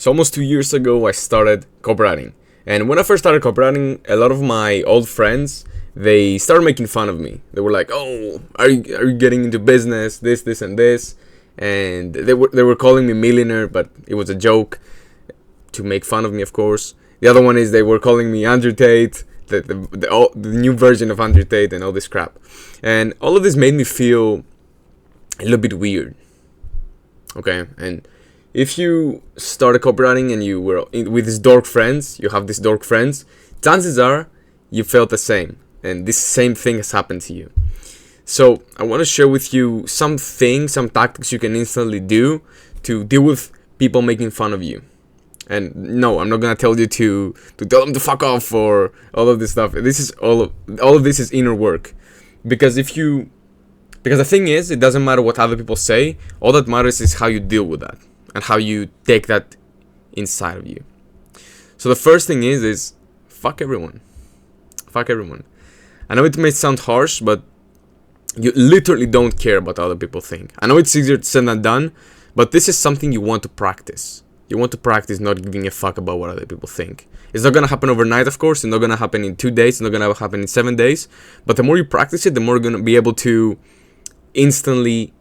So almost 2 years ago, I started copywriting. And when I first started copywriting, a lot of my old friends, they started making fun of me. They were like, "Oh, are you getting into business? This, and this." And they were calling me millionaire, but it was a joke to make fun of me, of course. The other one is they were calling me Andrew Tate, the new version of Andrew Tate, and all this crap. And all of this made me feel a little bit weird. Okay, and if you started copywriting and you were with these dork friends, you have these dork friends, chances are you felt the same, and this same thing has happened to you. So I want to share with you some tactics you can instantly do to deal with people making fun of you. And no, I'm not gonna tell you to tell them to fuck off or all of this stuff. This is all of this is inner work, because the thing is, it doesn't matter what other people say. All that matters is how you deal with that and how you take that inside of you. So the first thing is fuck everyone. Fuck everyone. I know it may sound harsh, but you literally don't care about what other people think. I know it's easier said than done, but this is something you want to practice. You want to practice not giving a fuck about what other people think. It's not gonna happen overnight, of course. It's not gonna happen in 2 days. It's not gonna happen in 7 days. But the more you practice it, the more you're gonna be able to instantly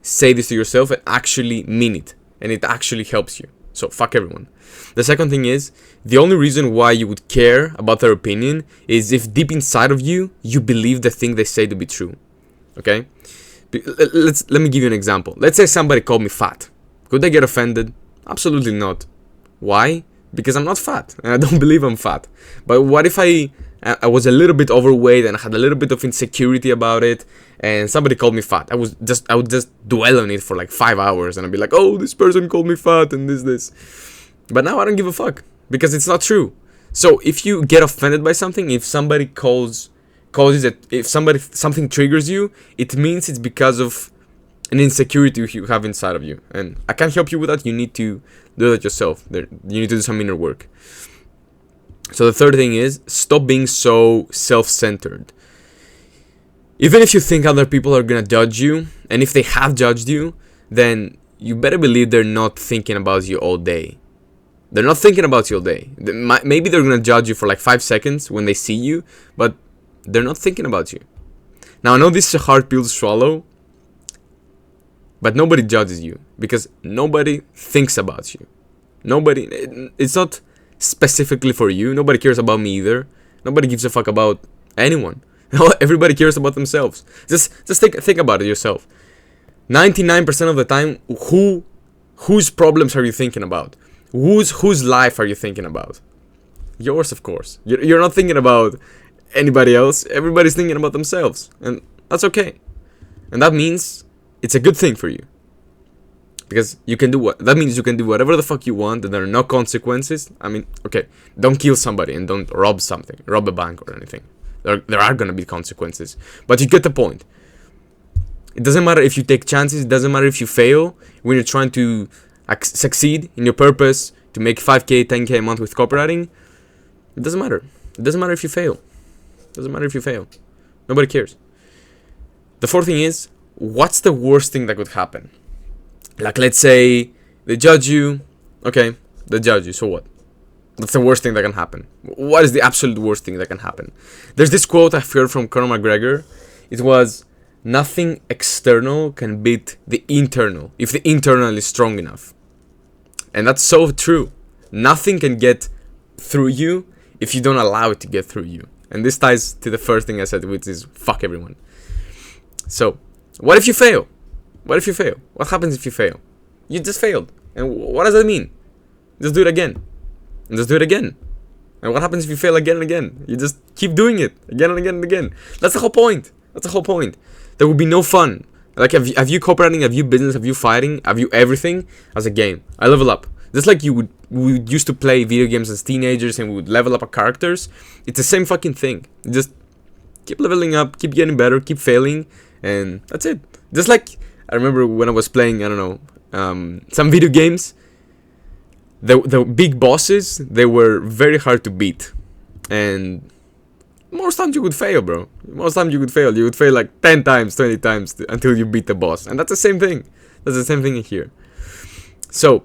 say this to yourself and actually mean it. And it actually helps you. So fuck everyone. The second thing is, the only reason why you would care about their opinion is if deep inside of you, you believe the thing they say to be true. Okay? Let me give you an example. Let's say somebody called me fat. Could I get offended? Absolutely not. Why? Because I'm not fat, and I don't believe I'm fat. But what if I was a little bit overweight and I had a little bit of insecurity about it, and somebody called me fat? I would just dwell on it for like 5 hours, and I'd be like, "Oh, this person called me fat and this." But now I don't give a fuck because it's not true. So if you get offended by something, if somebody something triggers you, it means it's because of an insecurity you have inside of you, and I can't help you with that. You need to do that yourself. You need to do some inner work. So the third thing is, stop being so self-centered. Even if you think other people are gonna judge you, and if they have judged you, then you better believe they're not thinking about you all day. They're not thinking about you all day. Maybe they're gonna judge you for like 5 seconds when they see you, but they're not thinking about you. Now I know this is a hard pill to swallow, but nobody judges you because nobody thinks about you. It's not specifically for you. Nobody cares about me either. Nobody gives a fuck about anyone. Everybody cares about themselves. Just think about it yourself. 99% of the time, whose problems are you thinking about? Whose life are you thinking about? Yours, of course. You're not thinking about anybody else. Everybody's thinking about themselves, and that's okay. And that means it's a good thing for you, because that means you can do whatever the fuck you want, and there are no consequences. I mean, okay, don't kill somebody and don't rob a bank or anything. There are gonna be consequences, but you get the point. It doesn't matter if you take chances. It doesn't matter if you fail when you're trying to succeed in your purpose to make 5K, 10K a month with copywriting. It doesn't matter. It doesn't matter if you fail. It doesn't matter if you fail. Nobody cares. The fourth thing is, what's the worst thing that could happen? Like, let's say they judge you. Okay, they judge you. So what? That's the worst thing that can happen. What is the absolute worst thing that can happen? There's this quote I've heard from Conor McGregor. It was, "Nothing external can beat the internal if the internal is strong enough." And that's so true. Nothing can get through you if you don't allow it to get through you. And this ties to the first thing I said, which is fuck everyone. So, what if you fail? What if you fail? What happens if you fail? You just failed. And what does that mean? Just do it again. And just do it again. And what happens if you fail again and again? You just keep doing it again and again and again. That's the whole point. That's the whole point. There will be no fun. Like, have you copywriting, have you business, have you fighting, have you everything as a game. I level up. Just like we used to play video games as teenagers and we would level up our characters. It's the same fucking thing. You just keep leveling up, keep getting better, keep failing, and that's it. Just like, I remember when I was playing, I don't know, some video games, the big bosses, they were very hard to beat. And most times you would fail, bro. Most times you would fail. You would fail like 10 times, 20 times until you beat the boss. And that's the same thing. That's the same thing here. So,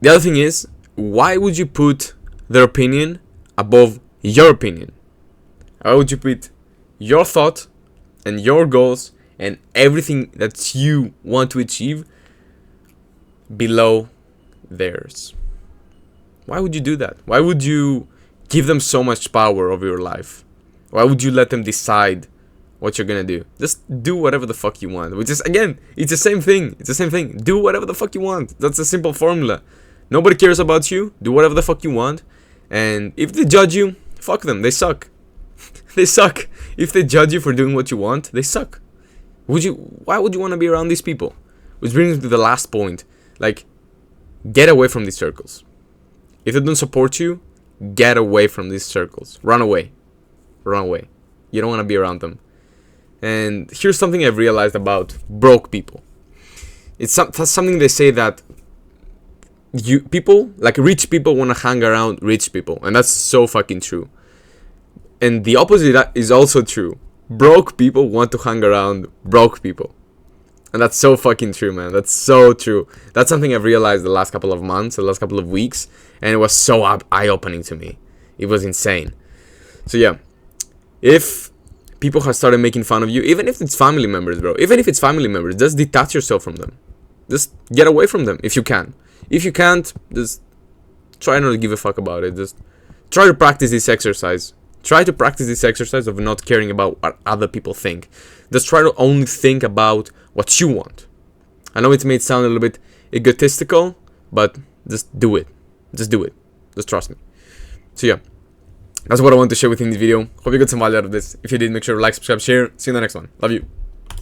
the other thing is, why would you put their opinion above your opinion? Why would you put your thought and your goals and everything that you want to achieve below theirs? Why would you do that? Why would you give them so much power over your life? Why would you let them decide what you're gonna do? Just do whatever the fuck you want. Which is, again, it's the same thing. It's the same thing. Do whatever the fuck you want. That's a simple formula. Nobody cares about you. Do whatever the fuck you want. And if they judge you, fuck them. They suck. They suck. If they judge you for doing what you want, they suck. Why would you want to be around these people? Which brings me to the last point. Like, get away from these circles. If they don't support you, get away from these circles. Run away. Run away. You don't want to be around them. And here's something I've realized about broke people. It's something they say that rich people want to hang around rich people. And that's so fucking true. And the opposite that is also true. Broke people want to hang around broke people. And that's so fucking true, man. That's so true. That's something I've realized the last couple of months, the last couple of weeks. And it was so eye-opening to me. It was insane. So yeah, if people have started making fun of you, even if it's family members, bro. Even if it's family members, just detach yourself from them. Just get away from them if you can. If you can't, just try not to give a fuck about it. Just try to practice this exercise. Try to practice this exercise of not caring about what other people think. Just try to only think about what you want. I know it may sound a little bit egotistical, but just do it. Just do it. Just trust me. So yeah, that's what I want to share with you in this video. Hope you got some value out of this. If you did, make sure to like, subscribe, share. See you in the next one. Love you.